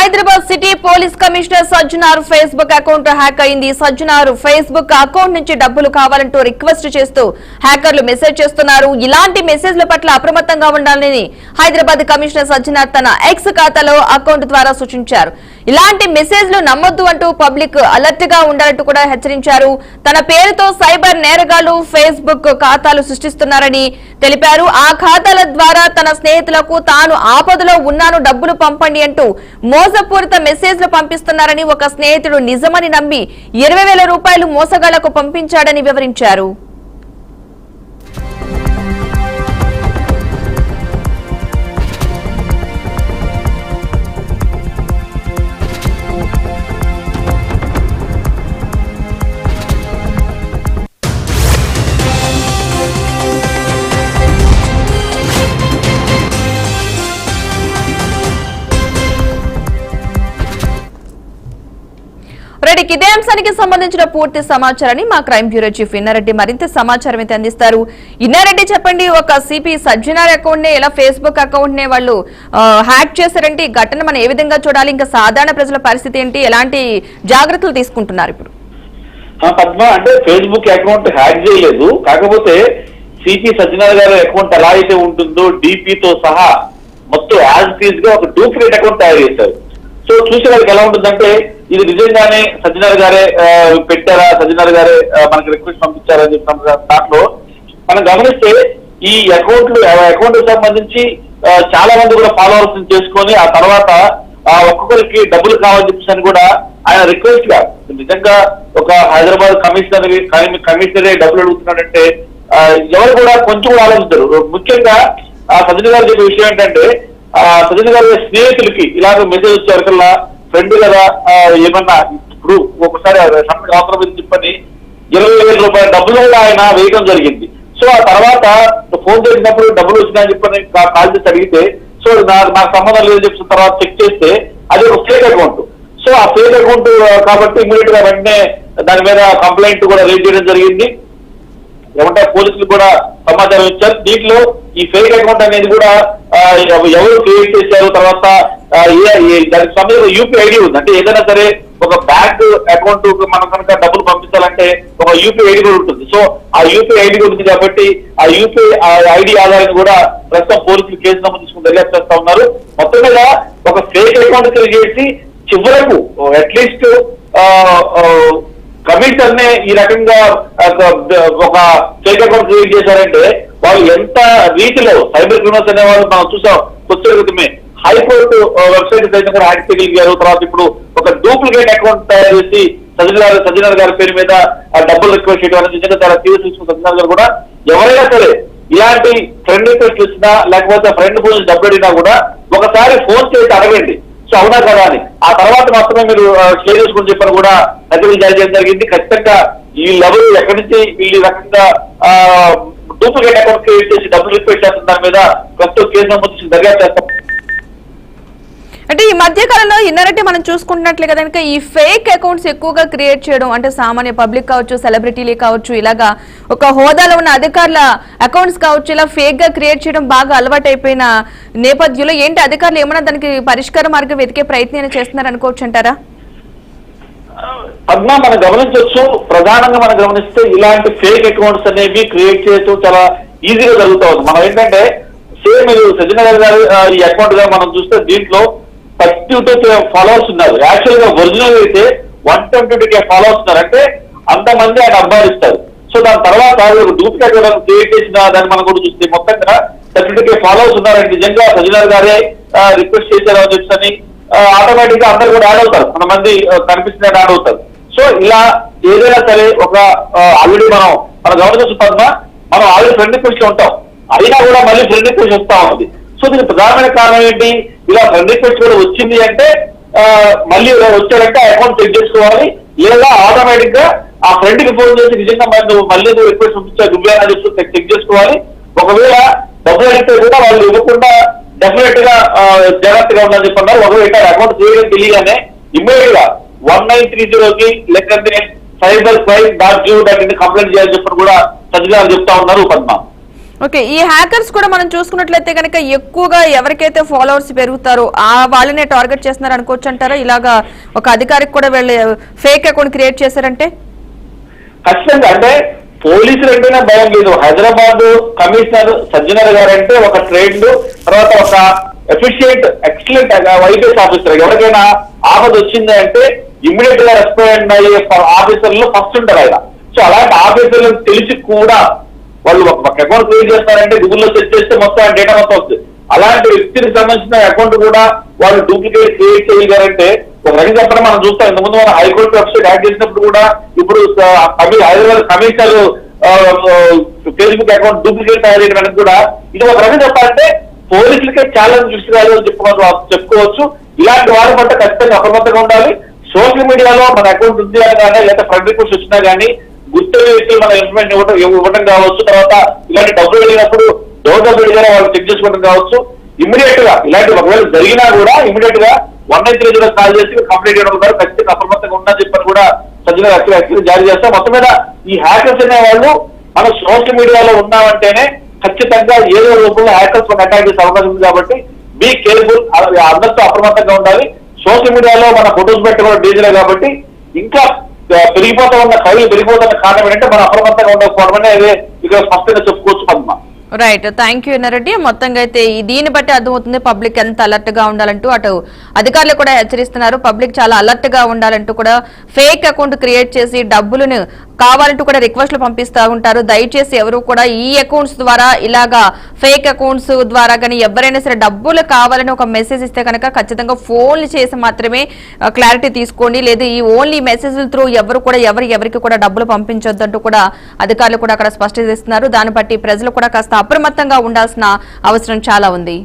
Hyderabad city police commissioner Sajjanar Facebook account hack అయింది. Sajjanar Facebook account నుంచి డబ్బులు కావాలంటూ రిక్వెస్ట్ చేస్తూ హ్యాకర్లు మెసేజ్ చేస్తున్నారు. ఇలాంటి మెసేజ్ల పట్ల అప్రమత్తంగా ఉండాలని హైదరాబాద్ కమిషనర్ సజ్జనార్ తన ఎక్స్ ఖాతాలో అకౌంట్ ద్వారా సూచించారు. ఇలాంటి మెసేజ్లు నమ్మొద్దు అంటూ పబ్లిక్ అలర్ట్ గా ఉండాలంటూ కూడా హెచ్చరించారు. తన పేరుతో సైబర్ నేరగాళ్లు ఫేస్బుక్ ఖాతాలు సృష్టిస్తున్నారని తెలిపారు. ఆ ఖాతాల ద్వారా తన స్నేహితులకు తాను ఆపదలో ఉన్నాను డబ్బులు పంపండి అంటూ మోసపూరిత మెసేజ్లు పంపిస్తున్నారని ఒక స్నేహితుడు నిజమని నమ్మి 20,000 రూపాయలు మోసగాళ్లకు పంపించాడని వివరించారు. ఇదే అంశానికి సంబంధించిన పూర్తి సమాచారాన్ని మా క్రైమ్ బ్యూరో చీఫ్ ఇన్నారెడ్డి మరింత సమాచారం అయితే అందిస్తారు. ఇన్నారెడ్డి, చెప్పండి, ఒక సిపి సజ్జనార్ అకౌంట్ నే ఇలా ఫేస్బుక్ అకౌంట్ నే వాళ్ళు హ్యాక్ చేశారంటే ఈ ఘటన మనం ఏ విధంగా చూడాలి? ఇంకా సాధారణ ప్రజల పరిస్థితి ఏంటి? ఎలాంటి జాగ్రత్తలు తీసుకుంటున్నారు ఇప్పుడు? పద్మ, అంటే ఫేస్బుక్ అకౌంట్ హ్యాక్ చేయలేదు, కాకపోతే సిపి సజ్జనార్ గారి అకౌంట్ ఎలా అయితే ఉంటుందో డిపితో సహా మొత్తం యాజ్ టీజ్ గా ఒక డూప్లికేట్ అకౌంట్ తయారు చేశారు. సో చూసే వాళ్ళకి ఎలా ఉంటుందంటే ఇది నిజంగానే సజ్జనార్ గారే పెట్టారా, సజ్జనార్ గారే మనకి రిక్వెస్ట్ పంపించారని చెప్పిన దాంట్లో మనం గమనిస్తే ఈ అకౌంట్ సంబంధించి చాలా మంది కూడా ఫాలోవర్స్ చేసుకొని ఆ తర్వాత ఒక్కొక్కరికి డబ్బులు కావాలని చెప్పేసి కూడా ఆయన రిక్వెస్ట్ గా నిజంగా ఒక హైదరాబాద్ కమిషనరే డబ్బులు అడుగుతున్నాడంటే ఎవరు కూడా కొంచెం కూడా ఆలోచిస్తారు. ముఖ్యంగా సజ్జనార్ గారు చెప్పే విషయం ఏంటంటే సజ్జనార్ గారి స్నేహితులకి ఇలాగ మెసేజ్ వచ్చేవరకల్లా ఫ్రెండ్ కదా ఏమన్నా ఇప్పుడు ఒకసారి అవసరం చెప్పని 20,000 రూపాయల డబ్బులు కూడా ఆయన వేయడం జరిగింది. సో ఆ తర్వాత ఫోన్ చేసినప్పుడు డబ్బులు వచ్చినాయని చెప్పని కాల్ చేసి అడిగితే సో నాకు సంబంధం లేదని చెప్పిన తర్వాత చెక్ చేస్తే అది ఒక ఫేక్ అకౌంట్. సో ఆ ఫేక్ అకౌంట్ కాబట్టి ఇమీడియట్ గా వెంటనే దాని మీద కంప్లైంట్ కూడా రేజ్ చేయడం జరిగింది. ఏమంటే పోలీసులు కూడా సమాచారం ఇచ్చారు. దీంట్లో ఈ ఫేక్ అకౌంట్ అనేది కూడా ఎవరు క్రియేట్ చేశారు, తర్వాత దానికి సంబంధించిన యూపీఐ ఐడి ఉంది. అంటే ఏదైనా సరే ఒక బ్యాంక్ అకౌంట్ మనం కనుక డబ్బులు పంపించాలంటే ఒక యూపీఐ ఐడి కూడా ఉంటుంది. సో ఆ యూపీఐ ఐడి ఉంది కాబట్టి ఆ యూపీఐ ఐడి ఆధారాన్ని కూడా ప్రస్తుతం పోలీసులు కేసు నమోదు తీసుకుని దర్యాప్తు చేస్తా ఉన్నారు. మొత్తం మీద ఒక ఫేక్ అకౌంట్ క్రియేట్ చేసి చివరకు అట్లీస్ట్ కమిషనర్ నే ఈ రకంగా ఒక ఫేక్ అకౌంట్ క్రియేట్ చేశారంటే వాళ్ళు ఎంత రీతిలో సైబర్ క్రిమినల్స్ అనే వాళ్ళు మనం చూసాం. కొద్ది క్రితమే హైకోర్టు వెబ్సైట్ సైతం కూడా హ్యాక్ చేయగలిగారు. తర్వాత ఇప్పుడు ఒక డూప్లికేట్ అకౌంట్ తయారు చేసి సజ్జనార్ గారి పేరు మీద డబ్బులు రిక్వెస్ట్ చేయడం అనేది నిజంగా చాలా సీరియస్ తీసుకున్న సజ్జనార్ గారు కూడా ఎవరైనా సరే ఇలాంటి ఫ్రెండ్ రిక్వెస్ట్ ఇచ్చినా లేకపోతే ఫ్రెండ్ ఫోన్ డబ్బులు అడిగినా కూడా ఒకసారి ఫోన్ చేసి అడగండి సో అవునా కదా అని. ఆ తర్వాత మాత్రమే మీరు షేర్ చేసుకుని చెప్పని కూడా హెచ్చరికలు జారీ చేయడం జరిగింది. ఖచ్చితంగా వీళ్ళెవరు ఎక్కడి నుంచి వీళ్ళు రకంగా డూప్లికేట్ అకౌంట్ క్రియేట్ చేసి డబ్బులు రిక్వెస్ట్ చేస్తున్న దాని మీద ప్రస్తుతం కేసు నమోదు దర్యాప్తు చేస్తాం. అంటే ఈ మధ్య కాలంలో ఇన్నారెడ్డి మనం చూసుకుంటున్నట్లే కనుక ఈ ఫేక్ అకౌంట్స్ ఎక్కువగా క్రియేట్ చేయడం, అంటే సామాన్య పబ్లిక్ కావచ్చు, సెలబ్రిటీలే కావచ్చు, ఇలాగా ఒక హోదాలో ఉన్న అధికారుల అకౌంట్స్ కావచ్చు, ఇలా ఫేక్ గా క్రియేట్ చేయడం బాగా అలవాటు అయిపోయిన నేపథ్యంలో ఏంటి అధికారులు ఏమైనా దానికి పరిష్కార మార్గం వెతికే ప్రయత్నం చేస్తున్నారు అనుకోవచ్చు అంటారా? పద్మ, మనం గమనించవచ్చు, ప్రధానంగా మనం గమనిస్తే ఇలాంటి ఫేక్ అకౌంట్స్ అనేవి క్రియేట్ చేయడం చాలా ఈజీగా జరుగుతూ ఉంది. మనం ఏంటంటే సేమ్ సజ్జనార్ గారు ఈ అకౌంట్ గా మనం చూస్తే దీంట్లో 32K ఫాలోవర్స్ ఉన్నారు. యాక్చువల్ గా ఒరిజినల్ అయితే 122K ఫాలోవర్స్ ఉన్నారు. అంటే అంతమంది ఆయన అబ్బాయిస్తారు. సో దాని తర్వాత డూప్లికేట్ క్రియేట్ చేసిన దాన్ని మనం కూడా చూస్తే మొత్తంగా 32K ఫాలోవర్స్ ఉన్నారంటే నిజంగా సజ్జనార్ గారే రిక్వెస్ట్ చేశారు అని చెప్పని ఆటోమేటిక్ గా అందరు కూడా యాడ్ అవుతారు, కొంతమంది కనిపిస్తున్న యాడ్ అవుతారు. సో ఇలా ఏదైనా సరే ఒక ఆల్రెడీ మనం గమనించు పద్మ, మనం ఆల్రెడీ ఫ్రెండ్ రిక్వెస్ట్ లో ఉంటాం, అయినా కూడా మళ్ళీ ఫ్రెండ్ రిక్వెస్ట్ వస్తా ఉంది. సో దీనికి ప్రధానమైన కారణం ఏంటి? ఇలా ఫ్రెండ్ రిక్వెస్ట్ కూడా వచ్చింది అంటే మళ్ళీ వచ్చారంటే అకౌంట్ చెక్ చేసుకోవాలి, లేదా ఆటోమేటిక్ గా ఆ ఫ్రెండ్ కి ఫోన్ చేసి నిజంగా మళ్ళీ రిక్వెస్ట్ పంపించా దువ్యాలని చెప్పి చెక్ చేసుకోవాలి. ఒకవేళ డబ్బులు అడిగితే కూడా వాళ్ళు ఇవ్వకుండా డెఫినెట్ గా జాగ్రత్తగా ఉందని చెప్పన్నారు. ఒకవేళ అకౌంట్ చేయడం తెలియగానే ఇమ్మీడియట్ గా 1930కి లేకపోతే cyber crime.gov.in కంప్లైంట్ చేయాలని చెప్పని కూడా సజ్జనార్ చెప్తా ఉన్నారు. పద్మ, ఓకే, ఈ హ్యాకర్స్ కూడా మనం చూసుకున్నట్లయితే కనుక ఎక్కువగా ఎవరికైతే ఫాలోవర్స్ పెరుగుతారో ఆ వాళ్ళనే టార్గెట్ చేస్తున్నారు అనుకోవచ్చు అంటారా? ఇలాగా ఒక అధికారికి కూడా వీళ్ళు ఫేక్ అకౌంట్ క్రియేట్ చేశారంటే ఖచ్చితంగా. అంటే పోలీసులు అంటేనే భయం లేదు. హైదరాబాద్ కమిషనర్ సజ్జనర్ గారు అంటే ఒక ట్రైన్డ్, తర్వాత ఒక ఎఫిషియెంట్, ఎక్సలెంట్ ఐపీఎస్ ఆఫీసర్. ఎవరికైనా ఆపద వచ్చింది అంటే ఇమ్మీడియట్ గా రెస్పాండ్ అయ్యే ఆఫీసర్లు ఫస్ట్ ఉంటారు ఆయన. సో అలాంటి ఆఫీసర్లకు తెలిసి కూడా వాళ్ళు ఒక అకౌంట్ క్రియేట్ చేస్తారంటే గూగుల్లో సెర్చ్ చేస్తే మొత్తం ఆ డేటా మొత్తం వస్తుంది. అలాంటి వ్యక్తికి సంబంధించిన అకౌంట్ కూడా వాళ్ళు డూప్లికేట్ క్రియేట్ చేయగలంటే ఒక రకంగా చెప్పడం మనం చూస్తాం. ఇంతకుముందు మన హైకోర్టు వెబ్సైట్ యాడ్ చేసినప్పుడు కూడా ఇప్పుడు Hyderabad commissioner Facebook account duplicate తయారు చేయడానికి కూడా ఇది ఒక రకంగా చెప్పాలంటే పోలీసులకే ఛాలెంజ్ తీసుకురాలి చెప్పుకోవచ్చు. ఇలాంటి వారి పట్ల ఖచ్చితంగా అప్రమత్తంగా ఉండాలి. సోషల్ మీడియాలో మన అకౌంట్ ఉంది అని కానీ లేదా ఫ్రెండ్ రిక్వెస్ట్ వచ్చినా కానీ గుర్తు వ్యక్తులు మన ఇన్ఫర్మేషన్ ఇవ్వడం కావచ్చు, తర్వాత ఇలాంటి డబ్బులు వెళ్ళినప్పుడు డోర్ డబ్బులు వాళ్ళు చెక్ చేసుకోవడం కావచ్చు. ఇమ్మీడియట్ గా ఇలాంటి ఒకవేళ జరిగినా కూడా ఇమ్మీడియట్ గా 193 కాల్ చేసి కంప్లైంట్ చేయడం ద్వారా ఖచ్చితంగా అప్రమత్తంగా ఉందని చెప్పని కూడా సజ్జన యాక్చువల్ జారీ చేస్తాం. మొత్తం మీద ఈ హ్యాకర్స్ అనే వాళ్ళు మనం సోషల్ మీడియాలో ఉన్నామంటేనే ఖచ్చితంగా ఏదో రూపంలో హ్యాకర్స్ మనం అటాక్ చేసే అవకాశం ఉంది. కాబట్టి బీ కేర్ఫుల్, అందరితో అప్రమత్తంగా ఉండాలి. సోషల్ మీడియాలో మన ఫొటోస్ పెట్టడం డేంజర్ కాబట్టి ఇంకా పెరిగిపోతున్న కారణం ఏంటంటే మనం అప్రమత్తంగా ఉండకపోవడం అనేది ఇక్కడ స్పష్టంగా చెప్పుకోవచ్చు. Padma, right, thank you Nareddy. మొత్తంగా అయితే దీన్ని బట్టి అర్థమవుతుంది పబ్లిక్ ఎంత అలర్ట్ గా ఉండాలంటూ. అటు అధికారులు కూడా హెచ్చరిస్తున్నారు పబ్లిక్ చాలా అలర్ట్ గా ఉండాలంటూ కూడా. ఫేక్ అకౌంట్ క్రియేట్ చేసి డబ్బులను కావాలంటూ కూడా రిక్వెస్ట్లు పంపిస్తూ ఉంటారు. దయచేసి ఎవరు కూడా ఈ అకౌంట్స్ ద్వారా ఇలాగా ఫేక్ అకౌంట్స్ ద్వారా కానీ ఎవరైనా సరే డబ్బులు కావాలని ఒక మెసేజ్ ఇస్తే కనుక ఖచ్చితంగా ఫోన్లు చేసి మాత్రమే క్లారిటీ తీసుకోండి. లేదు ఈ ఓన్లీ మెసేజ్ల త్రూ ఎవరు కూడా ఎవరికి కూడా డబ్బులు పంపించొద్దంటూ కూడా అధికారులు కూడా అక్కడ స్పష్టత ఇస్తున్నారు. దాన్ని బట్టి ప్రజలు కూడా కాస్త అప్రమత్తంగా ఉండాల్సిన అవసరం చాలా ఉంది.